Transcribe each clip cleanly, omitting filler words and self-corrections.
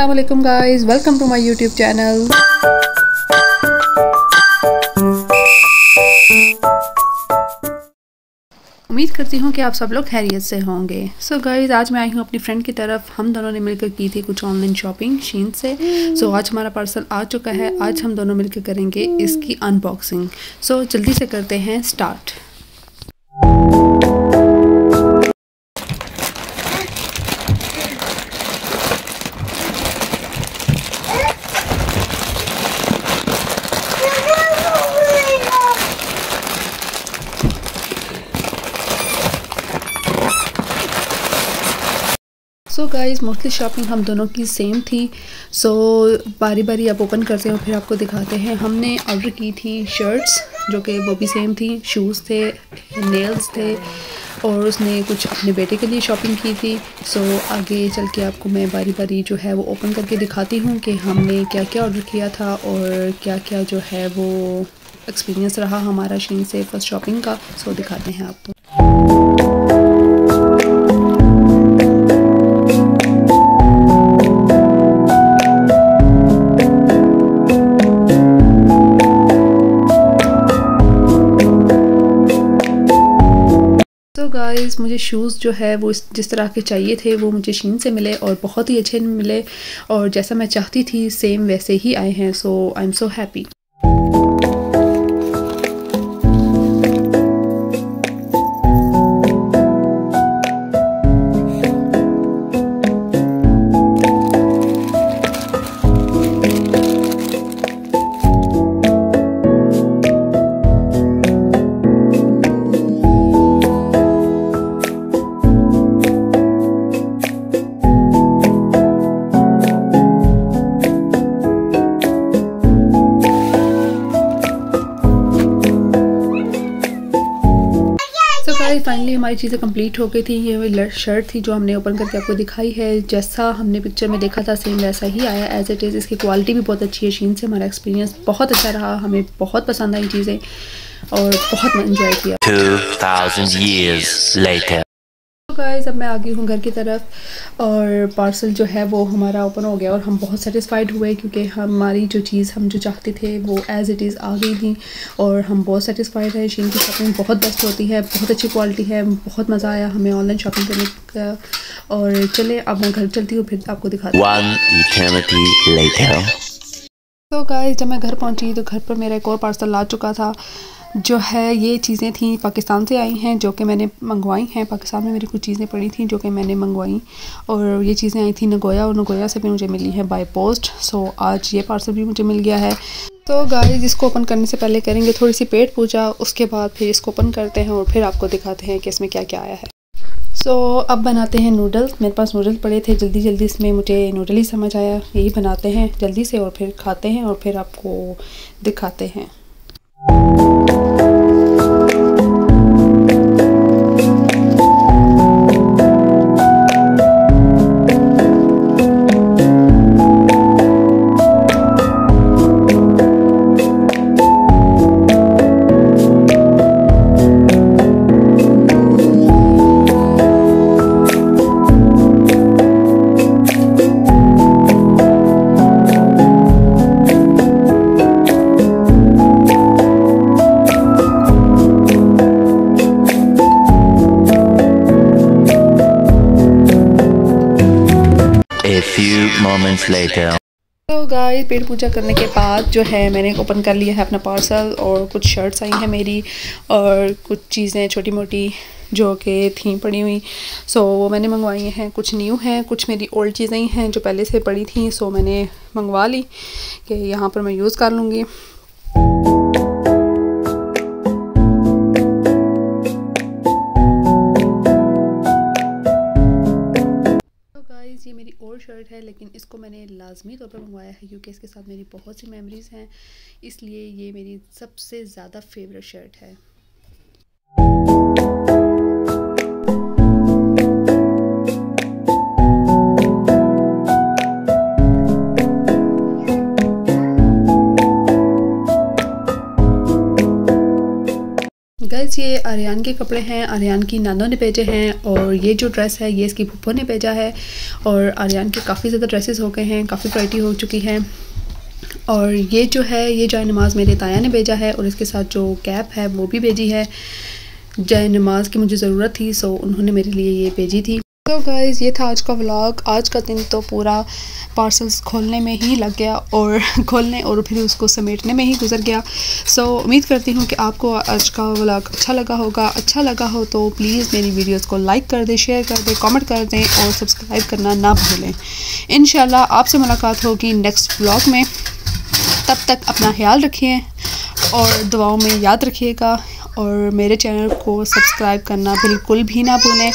अस्सलाम वालेकुम guys, welcome to my YouTube channel. उम्मीद करती हूँ कि आप सब लोग खैरियत से होंगे। सो गाइस, आज मैं आई हूँ अपनी फ्रेंड की तरफ। हम दोनों ने मिलकर की थी कुछ ऑनलाइन शॉपिंग शीन से। सो आज हमारा पार्सल आ चुका है। आज हम दोनों मिलकर करेंगे इसकी अनबॉक्सिंग। सो जल्दी से करते हैं start. So guys, mostly shopping हम दोनों की सेम थी। सो बारी बारी अब ओपन करते हैं और फिर आपको दिखाते हैं। हमने ऑर्डर की थी शर्ट्स, जो कि वो भी सेम थी। शूज़ थे, नेल्स थे, और उसने कुछ अपने बेटे के लिए शॉपिंग की थी। सो आगे चल के आपको मैं बारी बारी जो है वो ओपन करके दिखाती हूँ कि हमने क्या क्या ऑर्डर किया था और क्या क्या जो है वो एक्सपीरियंस रहा हमारा शीन से फर्स्ट शॉपिंग का। सो दिखाते हैं आपको। तो गाइस, मुझे शूज़ जो है वो जिस तरह के चाहिए थे वो मुझे शीन से मिले और बहुत ही अच्छे मिले, और जैसा मैं चाहती थी सेम वैसे ही आए हैं। So I am so happy. Finally हमारी चीज़ें कंप्लीट हो गई थी। ये शर्ट थी जो हमने ओपन करके आपको दिखाई है। जैसा हमने पिक्चर में देखा था सेम वैसा ही आया एज इट इज़। इसकी क्वालिटी भी बहुत अच्छी है। शीन से हमारा एक्सपीरियंस बहुत अच्छा रहा। हमें बहुत पसंद आई चीज़ें और बहुत एंजॉय किया। 2000 years later. गाइस, अब मैं आ गई हूँ घर की तरफ और पार्सल जो है वो हमारा ओपन हो गया और हम बहुत सेटिस्फाइड हुए, क्योंकि हमारी जो चीज़ हम जो चाहते थे वो एज़ इट इज़ आ गई थी और हम बहुत सेटिस्फाइड है। शीन की शॉपिंग बहुत बेस्ट होती है, बहुत अच्छी क्वालिटी है, बहुत मज़ा आया हमें ऑनलाइन शॉपिंग करने का। और चले अब मैं घर चलती हूँ, फिर आपको दिखाती हूँ। One eternity later. तो गाइस, जब मैं घर पहुँची तो घर पर मेरा एक और पार्सल आ चुका था। जो है ये चीज़ें थी पाकिस्तान से आई हैं, जो कि मैंने मंगवाई हैं। पाकिस्तान में मेरी कुछ चीज़ें पड़ी थी जो कि मैंने मंगवाई, और ये चीज़ें आई थी नगोया, और नगोया से भी मुझे मिली है बाय पोस्ट। सो आज ये पार्सल भी मुझे मिल गया है। तो गाइस, इसको ओपन करने से पहले करेंगे थोड़ी सी पेट पूजा, उसके बाद फिर इसको ओपन करते हैं और फिर आपको दिखाते हैं कि इसमें क्या क्या आया है। सो अब बनाते हैं नूडल्स। मेरे पास नूडल्स पड़े थे, जल्दी जल्दी इसमें मुझे नूडल ही समझ आया। यही बनाते हैं जल्दी से और फिर खाते हैं और फिर आपको दिखाते हैं। A few moments later. तो गाइस, पेट पूजा करने के बाद जो है मैंने ओपन कर लिया है अपना पार्सल, और कुछ शर्ट्स आई हैं मेरी और कुछ चीज़ें छोटी मोटी जो कि थी पड़ी हुई। सो वो मैंने मंगवाई हैं। कुछ न्यू हैं, कुछ मेरी ओल्ड चीज़ें ही हैं जो पहले से पड़ी थी। सो मैंने मंगवा ली कि यहाँ पर मैं यूज़ कर लूँगी। ये मेरी ओल्ड शर्ट है, लेकिन इसको मैंने लाजमी तौर पर मंगवाया है क्योंकि इसके साथ मेरी बहुत सी मेमोरीज़ हैं, इसलिए ये मेरी सबसे ज़्यादा फेवरेट शर्ट है। गाइस ये आर्यन के कपड़े हैं, आर्यन की नानो ने भेजे हैं और ये जो ड्रेस है ये इसकी फूफो ने भेजा है। और आर्यन के काफ़ी ज़्यादा ड्रेसेस हो गए हैं, काफ़ी वैरायटी हो चुकी है। और ये जो है ये जाए नमाज़ मेरे ताया ने भेजा है और इसके साथ जो कैप है वो भी भेजी है। जाए नमाज की मुझे ज़रूरत थी सो उन्होंने मेरे लिए ये भेजी थी। तो गाइज़ ये था आज का व्लॉग। आज का दिन तो पूरा पार्सल्स खोलने में ही लग गया और खोलने और फिर उसको समेटने में ही गुजर गया। सो उम्मीद करती हूँ कि आपको आज का व्लॉग अच्छा लगा होगा। अच्छा लगा हो तो प्लीज़ मेरी वीडियोस को लाइक कर दें, शेयर कर दें, कमेंट कर दें और सब्सक्राइब करना ना भूलें। इंशाल्लाह आपसे मुलाकात होगी नेक्स्ट व्लॉग में। तब तक अपना ख्याल रखिए और दुआओं में याद रखिएगा और मेरे चैनल को सब्सक्राइब करना बिल्कुल भी ना भूलें।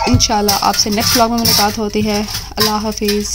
इंशाल्लाह आपसे नेक्स्ट व्लॉग में मुलाकात होती है। अल्लाह हाफिज़।